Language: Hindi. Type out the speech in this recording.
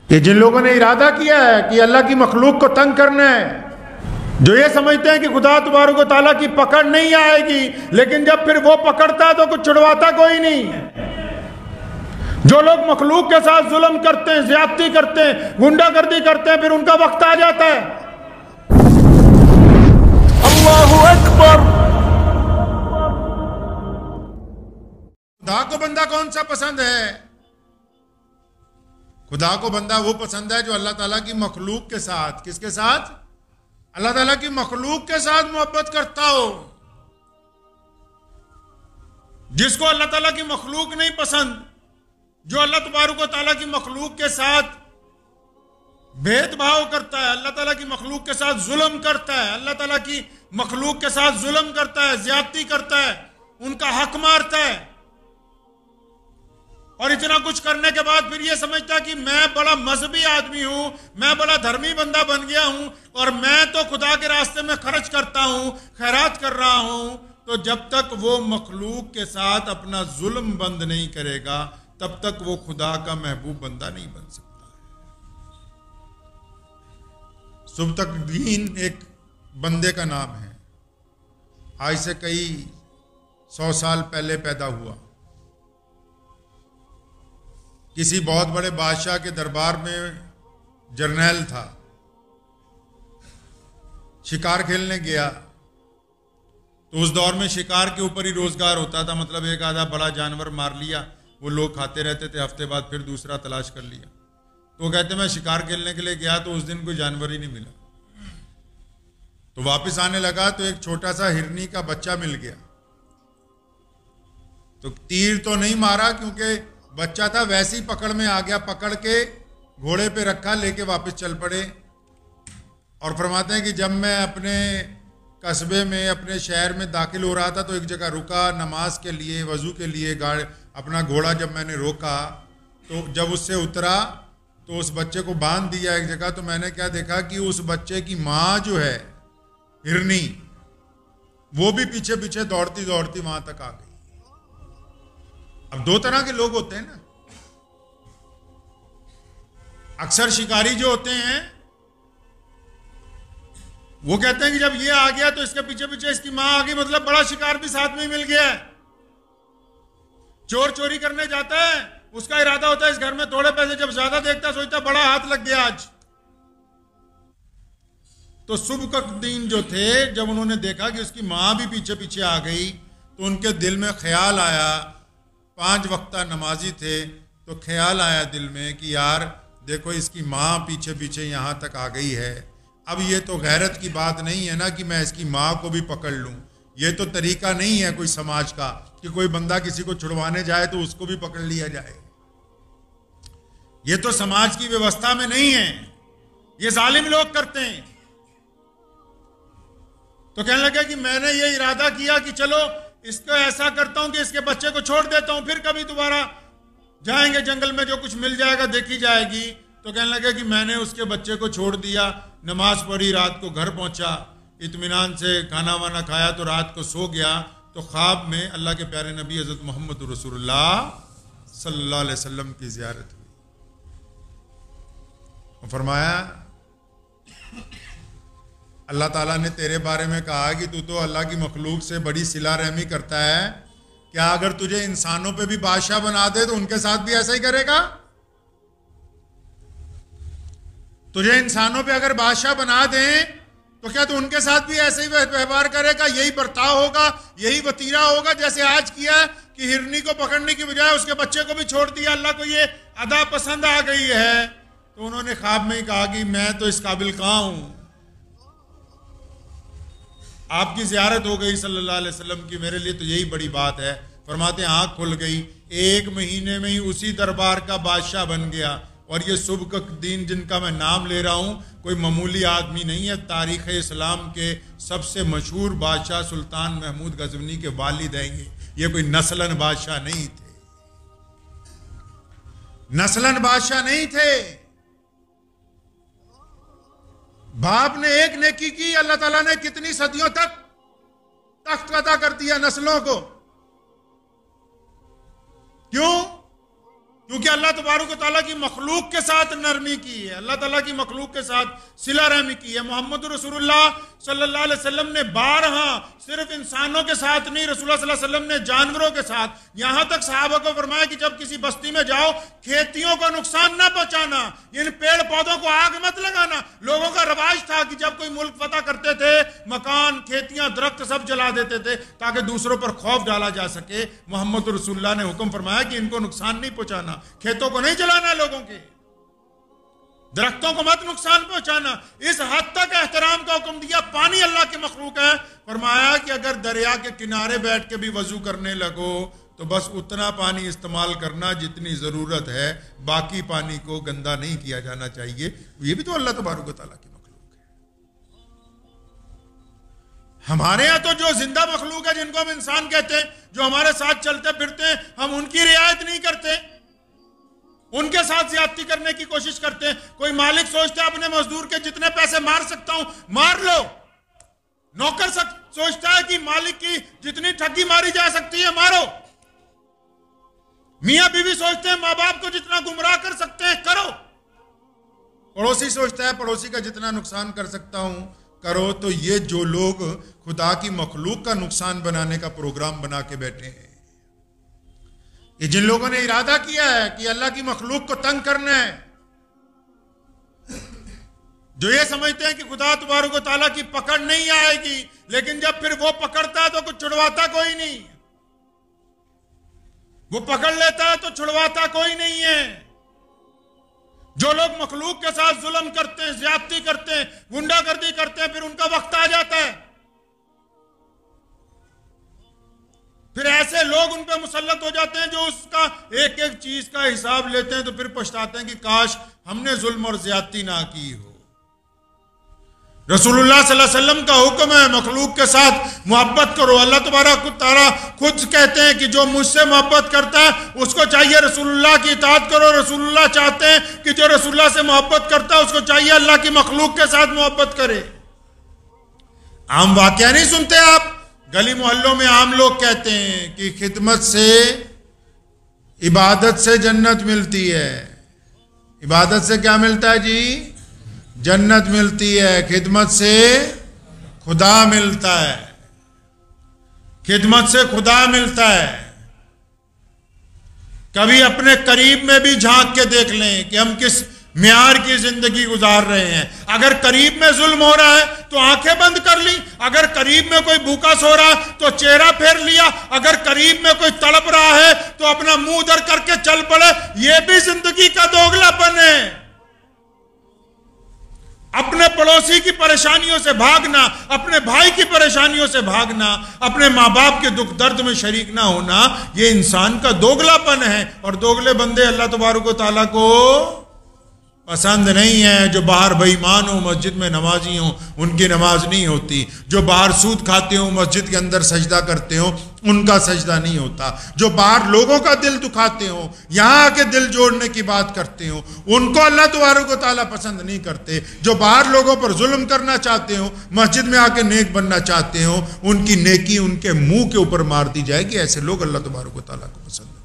कि जिन लोगों ने इरादा किया है कि अल्लाह की मखलूक को तंग करना है, जो ये समझते हैं कि खुदा तबारक व तआला की पकड़ नहीं आएगी, लेकिन जब फिर वो पकड़ता है तो कुछ छुड़वाता कोई नहीं। जो लोग मखलूक के साथ जुल्म करते हैं, ज्यादती करते हैं, गुंडागर्दी करते हैं, फिर उनका वक्त आ जाता है। अल्लाहु अकबर। खुदा को बंदा कौन सा पसंद है? खुदा को बंदा वो पसंद है जो अल्लाह ताला की मखलूक के साथ, किसके साथ? अल्लाह ताला की मखलूक के साथ मोहब्बत करता हो। जिसको अल्लाह ताला की मखलूक नहीं पसंद, जो अल्लाह तबारक व तआला की मखलूक के साथ भेदभाव करता है, अल्लाह ताला की मखलूक के साथ जुल्म करता है, अल्लाह ताला की मखलूक के साथ जुल्म करता है, ज्यादती करता है, उनका हक मारता है, और इतना कुछ करने के बाद फिर ये समझता है कि मैं बड़ा मजहबी आदमी हूं, मैं बड़ा धर्मी बंदा बन गया हूं, और मैं तो खुदा के रास्ते में खर्च करता हूं, खैरात कर रहा हूं। तो जब तक वो मखलूक के साथ अपना जुल्म बंद नहीं करेगा, तब तक वो खुदा का महबूब बंदा नहीं बन सकता है। सुब्तकदीन एक बंदे का नाम है, आज से कई 100 साल पहले पैदा हुआ। किसी बहुत बड़े बादशाह के दरबार में जर्नैल था, शिकार खेलने गया। तो उस दौर में शिकार के ऊपर ही रोजगार होता था, मतलब एक आधा बड़ा जानवर मार लिया, वो लोग खाते रहते थे, हफ्ते बाद फिर दूसरा तलाश कर लिया। तो वो कहते मैं शिकार खेलने के लिए गया तो उस दिन कोई जानवर ही नहीं मिला। तो वापस आने लगा तो एक छोटा सा हिरनी का बच्चा मिल गया। तो तीर तो नहीं मारा क्योंकि बच्चा था, वैसे ही पकड़ में आ गया, पकड़ के घोड़े पे रखा, लेके वापस चल पड़े। और फरमाते हैं कि जब मैं अपने कस्बे में, अपने शहर में दाखिल हो रहा था तो एक जगह रुका नमाज के लिए, वजू के लिए। अपना घोड़ा जब मैंने रोका तो जब उससे उतरा तो उस बच्चे को बांध दिया एक जगह। तो मैंने क्या देखा कि उस बच्चे की माँ जो है हिरनी, वो भी पीछे पीछे दौड़ती दौड़ती वहां तक आ गई। अब दो तरह के लोग होते हैं ना, अक्सर शिकारी जो होते हैं वो कहते हैं कि जब ये आ गया तो इसके पीछे पीछे इसकी मां आ गई, मतलब बड़ा शिकार भी साथ में मिल गया है। चोर चोरी करने जाता है, उसका इरादा होता है इस घर में थोड़े पैसे, जब ज्यादा देखता सोचता बड़ा हाथ लग गया आज। तो सुब्तकदीन जो थे, जब उन्होंने देखा कि उसकी मां भी पीछे पीछे आ गई तो उनके दिल में ख्याल आया, 5 वक्ता नमाजी थे, तो ख्याल आया दिल में कि यार देखो इसकी माँ पीछे पीछे यहाँ तक आ गई है। अब ये तो गैरत की बात नहीं है ना कि मैं इसकी माँ को भी पकड़ लूँ। ये तो तरीका नहीं है कोई समाज का कि कोई बंदा किसी को छुड़वाने जाए तो उसको भी पकड़ लिया जाए। ये तो समाज की व्यवस्था में नहीं है, ये जालिम लोग करते हैं। तो कहने लगा कि मैंने ये इरादा किया कि चलो इसको ऐसा करता हूं कि इसके बच्चे को छोड़ देता हूं, फिर कभी दोबारा जाएंगे जंगल में, जो कुछ मिल जाएगा देखी जाएगी। तो कहने लगा कि मैंने उसके बच्चे को छोड़ दिया, नमाज पढ़ी, रात को घर पहुंचा, इत्मीनान से खाना वाना खाया, तो रात को सो गया। तो ख्वाब में अल्लाह के प्यारे नबी हज़रत मोहम्मद रसूलुल्लाह सल्लल्लाहु अलैहि वसल्लम की ज़ियारत हुई। फरमाया अल्लाह ताला ने तेरे बारे में कहा कि तू तो अल्लाह की मखलूक से बड़ी सिला रहमी करता है, क्या अगर तुझे इंसानों पे भी बादशाह बना दे तो उनके साथ भी ऐसा ही करेगा? तुझे इंसानों पे अगर बादशाह बना दें तो क्या तू उनके साथ भी ऐसे ही व्यवहार करेगा, यही बर्ताव होगा, यही वतीरा होगा जैसे आज किया कि हिरनी को पकड़ने की बजाय उसके बच्चे को भी छोड़ दिया? अल्लाह को ये अदा पसंद आ गई है। तो उन्होंने ख्वाब में ही कहा कि मैं तो इस काबिल कहां हूं। आपकी ज़ियारत हो गई सल्लल्लाहु अलैहि वसल्लम की, मेरे लिए तो यही बड़ी बात है। फरमाते आंख खुल गई, 1 महीने में ही उसी दरबार का बादशाह बन गया। और ये सुब्तकदीन जिनका मैं नाम ले रहा हूँ कोई मामूली आदमी नहीं है, तारीख़ इस्लाम के सबसे मशहूर बादशाह सुल्तान महमूद गजनी के वालिद हैं। ये कोई नस्लन बादशाह नहीं थे, नस्लन बादशाह नहीं थे। बाप ने एक नेकी की, अल्लाह ताला ने कितनी सदियों तक तख्त अता कर दिया नस्लों को। क्यों? क्योंकि अल्लाह तबारक व तआला की मखलूक के साथ नरमी की है, अल्लाह ताला की मखलूक के साथ सिला रहमी की है। मोहम्मद रसूलुल्लाह सल्लल्लाहु अलैहि वसल्लम ने बारहा सिर्फ इंसानों के साथ नहीं, रसूलुल्लाह सल्लल्लाहु अलैहि वसल्लम ने जानवरों के साथ, यहां तक सहाबा को फरमाया कि जब किसी बस्ती में जाओ खेतियों को नुकसान ना पहुंचाना, इन पेड़ पौधों को आग मत लगाना। लोगों का रवाज था कि जब कोई मुल्क फतह करते थे मकान, खेतियां, दरख्त सब जला देते थे ताकि दूसरों पर खौफ डाला जा सके। मोहम्मद रसूलुल्लाह ने हुक्म फरमाया कि इनको नुकसान नहीं पहुंचाना, खेतों को नहीं जलाना, लोगों के दरख्तों को मत नुकसान पहुंचाना। इस हद तक एहतराम का हुक्म दिया। पानी अल्लाह की मखलूक है, फरमाया कि अगर दरिया के किनारे बैठ के भी वजू करने लगो तो बस उतना पानी इस्तेमाल करना जितनी जरूरत है, बाकी पानी को गंदा नहीं किया जाना चाहिए। ये भी तो अल्लाह तबारक व तआला की मखलूक है। हमारे यहां तो जो जिंदा मखलूक है, जिनको हम इंसान कहते हैं, जो हमारे साथ चलते फिरते हैं, हम उनकी रियायत नहीं करते, उनके साथ ज्यादती करने की कोशिश करते हैं। कोई मालिक सोचता है अपने मजदूर के जितने पैसे मार सकता हूं मार लो, नौकर सोचता है कि मालिक की जितनी ठगी मारी जा सकती है मारो, मियां बीवी सोचते हैं मां बाप को जितना गुमराह कर सकते हैं करो, पड़ोसी सोचता है पड़ोसी का जितना नुकसान कर सकता हूं करो। तो ये जो लोग खुदा की मखलूक का नुकसान बनाने का प्रोग्राम बना के बैठे हैं, ये जिन लोगों ने इरादा किया है कि अल्लाह की मखलूक को तंग करना है, जो ये समझते हैं कि खुदा तबारक व तआला की पकड़ नहीं आएगी, लेकिन जब फिर वो पकड़ता है तो कुछ छुड़वाता कोई नहीं, वो पकड़ लेता है तो छुड़वाता कोई नहीं है। जो लोग मखलूक के साथ जुल्म करते हैं, ज्यादती करते हैं, गुंडागर्दी करते हैं, फिर उनका वक्त आ जाता है, फिर ऐसे लोग उन पर मुसल्लत हो जाते हैं जो उसका एक एक चीज का हिसाब लेते हैं, तो फिर पछताते हैं कि काश हमने जुल्म और ज्यादती ना की हो। रसूलुल्लाह सल्लल्लाहु अलैहि वसल्लम का हुक्म है मखलूक के साथ मोहब्बत करो। अल्लाह तबारक व तआला खुद कहते हैं कि जो मुझसे मोहब्बत करता है उसको चाहिए रसूलुल्लाह की इताअत करो। रसूलुल्लाह चाहते हैं कि जो रसूलुल्लाह से मोहब्बत करता है उसको चाहिए अल्लाह की मखलूक के साथ मोहब्बत करे। आम वाकया नहीं सुनते आप, गली मोहल्लों में आम लोग कहते हैं कि खिदमत से, इबादत से जन्नत मिलती है। इबादत से क्या मिलता है जी? जन्नत मिलती है। खिदमत से खुदा मिलता है, खिदमत से खुदा मिलता है। कभी अपने करीब में भी झांक के देख लें कि हम किस म्यार की जिंदगी गुजार रहे हैं। अगर करीब में जुल्म हो रहा है तो आंखें बंद कर ली, अगर करीब में कोई भूखा सो रहा है तो चेहरा फेर लिया, अगर करीब में कोई तड़प रहा है तो अपना मुंह उधर करके चल पड़े। यह भी जिंदगी का दोगलापन है। अपने पड़ोसी की परेशानियों से भागना, अपने भाई की परेशानियों से भागना, अपने माँ बाप के दुख दर्द में शरीक ना होना, यह इंसान का दोगलापन है। और दोगले बंदे अल्लाह तबारक व तआला को पसंद नहीं है। जो बाहर बेईमान हो मस्जिद में नमाजी हो उनकी नमाज नहीं होती, जो बाहर सूद खाते हो मस्जिद के अंदर सजदा करते हो उनका सजदा नहीं होता, जो बाहर लोगों का दिल दुखाते हो यहाँ आके दिल जोड़ने की बात करते हो उनको अल्लाह तबारक व तआला पसंद नहीं करते। जो बाहर लोगों पर जुल्म करना चाहते हो, मस्जिद में आके नेक बनना चाहते हो, उनकी नेकी उनके मुंह के ऊपर मार दी जाएगी। ऐसे लोग अल्लाह तबारक व तआला को पसंद